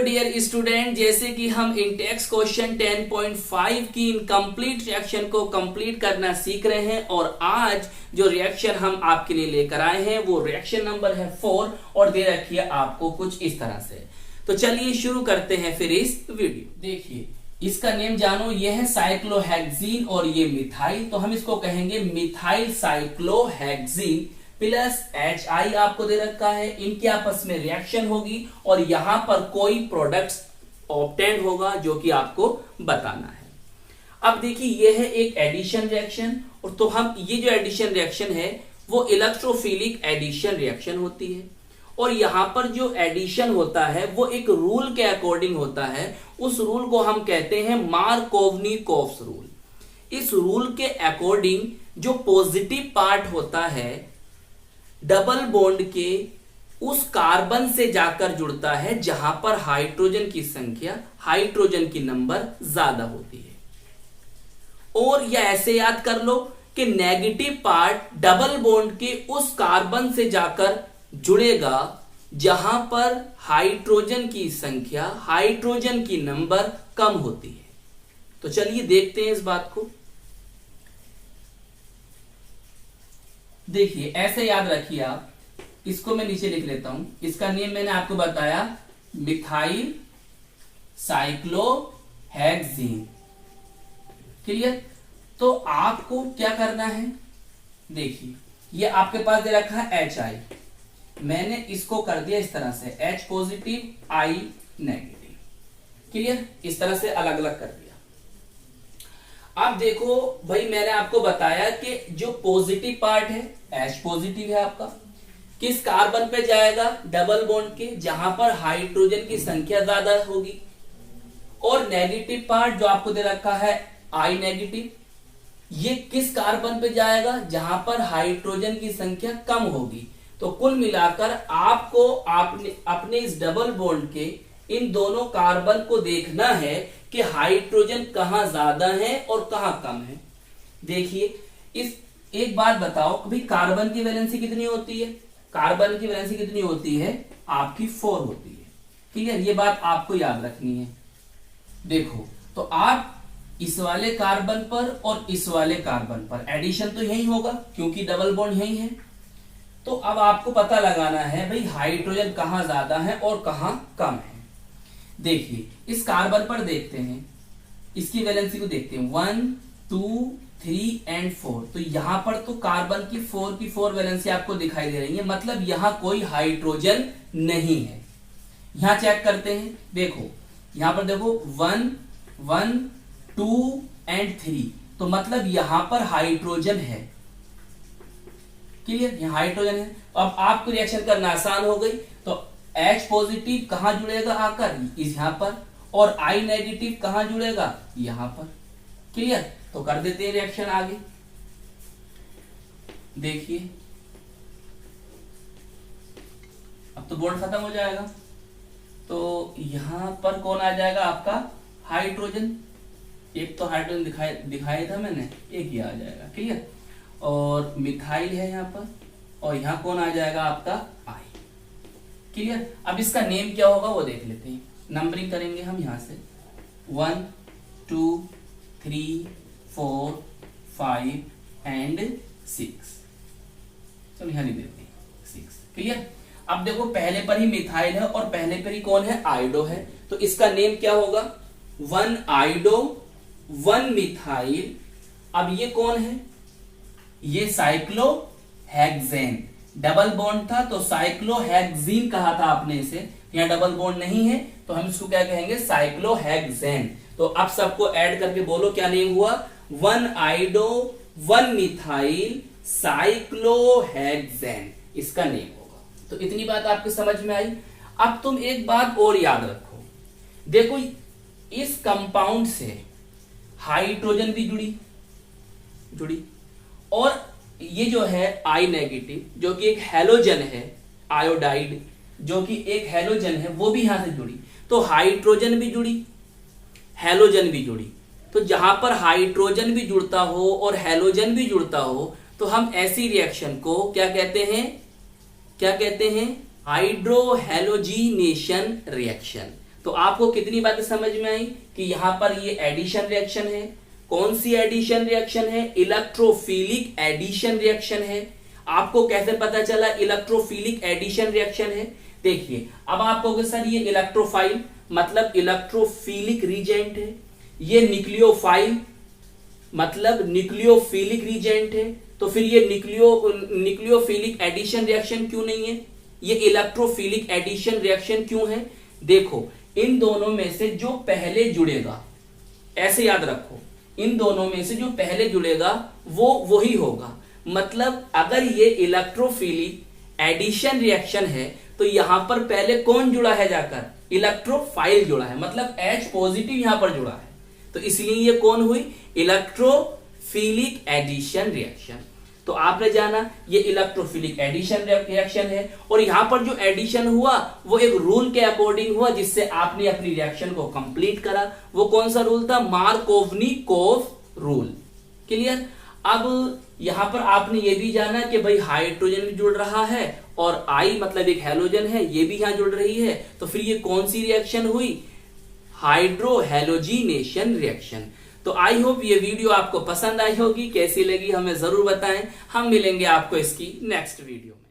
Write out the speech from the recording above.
Dear student, जैसे कि हम इंटेक्स क्वेश्चन 10.5 की इनकम्प्लीट रिएक्शन को कंप्लीट करना सीख रहे हैं और आज जो रिएक्शन हम आपके लिए लेकर आए हैं वो रिएक्शन नंबर है 4 और दे रखी है आपको कुछ इस तरह से। तो चलिए शुरू करते हैं फिर इस वीडियो। देखिए इसका नेम जानो, ये है साइक्लोहेक्सीन और ये मिथाइल, तो हम इसको कहेंगे मिथाइल साइक्लोहेक्सीन प्लस HI आपको दे रखा है। इनके आपस में रिएक्शन होगी और यहां पर कोई प्रोडक्ट्स ऑब्टेन होगा जो कि आपको बताना है। अब देखिए ये है एक एडिशन रिएक्शन, और तो हम ये जो एडिशन रिएक्शन है वो इलेक्ट्रोफिलिक एडिशन रिएक्शन होती है और यहां पर जो एडिशन होता है वो एक रूल के अकॉर्डिंग होता है। उस रूल को हम कहते हैं मार्कोवनिकोव्स रूल। इस रूल के अकॉर्डिंग जो पॉजिटिव पार्ट होता है डबल बॉन्ड के उस कार्बन से जाकर जुड़ता है जहां पर हाइड्रोजन की संख्या, हाइड्रोजन की नंबर ज्यादा होती है। और या ऐसे याद कर लो कि नेगेटिव पार्ट डबल बॉन्ड के उस कार्बन से जाकर जुड़ेगा जहां पर हाइड्रोजन की संख्या, हाइड्रोजन की नंबर कम होती है। तो चलिए देखते हैं इस बात को। देखिए ऐसे याद रखिए आप, इसको मैं नीचे लिख लेता हूं। इसका नेम मैंने आपको बताया मिथाइल साइक्लोहेक्सीन। क्लियर? तो आपको क्या करना है, देखिए ये आपके पास दे रखा है HI, मैंने इसको कर दिया इस तरह से H positive I negative. Clear? इस तरह से अलग अलग कर दिया। अब देखो भाई, मैंने आपको बताया कि जो पॉजिटिव पार्ट है H पॉजिटिव है आपका, किस कार्बन पे जाएगा, डबल बॉन्ड के जहां पर हाइड्रोजन की संख्या ज्यादा होगी। और नेगेटिव पार्ट जो आपको दे रखा है I नेगेटिव, ये किस कार्बन पे जाएगा, जहां पर हाइड्रोजन की संख्या कम होगी। तो कुल मिलाकर आपको अपने इस डबल बॉन्ड के इन दोनों कार्बन को देखना है कि हाइड्रोजन कहां ज्यादा है और कहां कम है। देखिए इस एक बात बताओ, अभी कार्बन की वैलेंसी कितनी होती है? कार्बन की वैलेंसी कितनी होती है? आपकी 4 होती है। क्लियर? ये बात आपको याद रखनी है। देखो तो आप इस वाले कार्बन पर और इस वाले कार्बन पर एडिशन तो यही होगा क्योंकि डबल बॉन्ड यही है। तो अब आपको पता लगाना है भाई हाइड्रोजन कहां ज्यादा है और कहां कम है। देखिए इस कार्बन पर देखते हैं, इसकी वैलेंसी को देखते हैं 1 2 3 एंड 4। तो यहां पर तो कार्बन की 4 वैलेंसी आपको दिखाई दे रही है, मतलब यहां कोई हाइड्रोजन नहीं है। यहां चेक करते हैं, देखो यहां पर देखो 1 1 2 एंड 3, तो मतलब यहां पर हाइड्रोजन है। क्लियर? यहां हाइड्रोजन है। तो अब आपको रिएक्शन करना आसान हो गई। तो H पॉजिटिव कहां जुड़ेगा आकर, यहां पर, और I नेगेटिव कहां जुड़ेगा, यहां पर। क्लियर? तो कर देते हैं रिएक्शन आगे। देखिए अब तो बॉन्ड खत्म हो जाएगा, तो यहां पर कौन आ जाएगा आपका, हाइड्रोजन। एक तो हाइड्रोजन दिखाया था मैंने, एक ही आ जाएगा। क्लियर? और मिथाइल है यहां पर, और यहां कौन आ जाएगा आपका I। क्लियर? अब इसका नेम क्या होगा वो देख लेते हैं। नंबरिंग करेंगे हम यहां से 1 2 3 4 5 एंड 6। चलो यहां लिख देते हैं 6। क्लियर? अब देखो पहले पर ही मिथाइल है और पहले पर ही कौन है, आइडो है। तो इसका नेम क्या होगा, 1 आइडो 1 मिथाइल। अब ये कौन है, ये साइक्लोहेक्सेन। डबल बॉन्ड था तो साइक्लोहेक्सीन कहा था आपने इसे, यहां डबल बॉन्ड नहीं है तो हम इसको क्या कहेंगे, साइक्लोहेक्सेन। तो अब सबको ऐड करके बोलो क्या नेम हुआ, 1 आइडो 1 मिथाइल साइक्लोहेक्सेन, इसका नेम होगा। तो इतनी बात आपकी समझ में आई। अब तुम एक बात और याद रखो, देखो इस कंपाउंड से हाइड्रोजन भी जुड़ी और ये जो है I नेगेटिव जो कि एक हैलोजन है, आयोडाइड जो कि एक हैलोजन है, वो भी यहां से जुड़ी। तो हाइड्रोजन भी जुड़ी, हैलोजन भी जुड़ी। तो जहां पर हाइड्रोजन भी जुड़ता हो और हैलोजन भी जुड़ता हो तो हम ऐसी रिएक्शन को क्या कहते हैं, हाइड्रोहेलोजिनेशन रिएक्शन। तो आपको कितनी बातें समझ में आई कि यहां पर ये एडिशन रिएक्शन है। कौन सी एडिशन रिएक्शन है? इलेक्ट्रोफिलिक एडिशन रिएक्शन है। आपको कैसे पता चला इलेक्ट्रोफिलिक एडिशन रिएक्शन है? देखिए, अब आप कहोगे सर ये इलेक्ट्रोफाइल मतलब इलेक्ट्रोफिलिक रीजेंट है, ये न्यूक्लियोफाइल मतलब न्यूक्लियोफिलिक रीजेंट है, तो फिर ये न्यूक्लियोफिलिक एडिशन रिएक्शन क्यों नहीं है? ये इलेक्ट्रोफिलिक एडिशन रिएक्शन क्यों है? देखो, इन दोनों में से जो पहले जुड़ेगा, ऐसे याद रखो, इन दोनों में से जो पहले जुड़ेगा वो वही होगा। मतलब अगर ये इलेक्ट्रोफिलिक एडिशन रिएक्शन है तो यहां पर पहले कौन जुड़ा है? जाकर इलेक्ट्रोफाइल जुड़ा है, मतलब H पॉजिटिव यहां पर जुड़ा है, तो इसलिए ये कौन हुई? Electrophilic addition reaction. तो आपने जाना ये इलेक्ट्रोफिलिक एडिशन रिएक्शन है, और यहां पर जो एडिशन हुआ वो एक रूल के अकॉर्डिंग हुआ जिससे आपने अपनी रिएक्शन को कंप्लीट करा। वो कौन सा रूल था? Markovnikov rule. क्लियर? अब यहां पर आपने ये भी जाना कि भाई हाइड्रोजन भी जुड़ रहा है और आई मतलब एक हैलोजन है, ये भी यहां जुड़ रही है, तो फिर ये कौन सी रिएक्शन हुई? Hydrohalogenation reaction. तो आई होप ये वीडियो आपको पसंद आई होगी। कैसी लगी हमें जरूर बताएं। हम मिलेंगे आपको इसकी नेक्स्ट वीडियो में।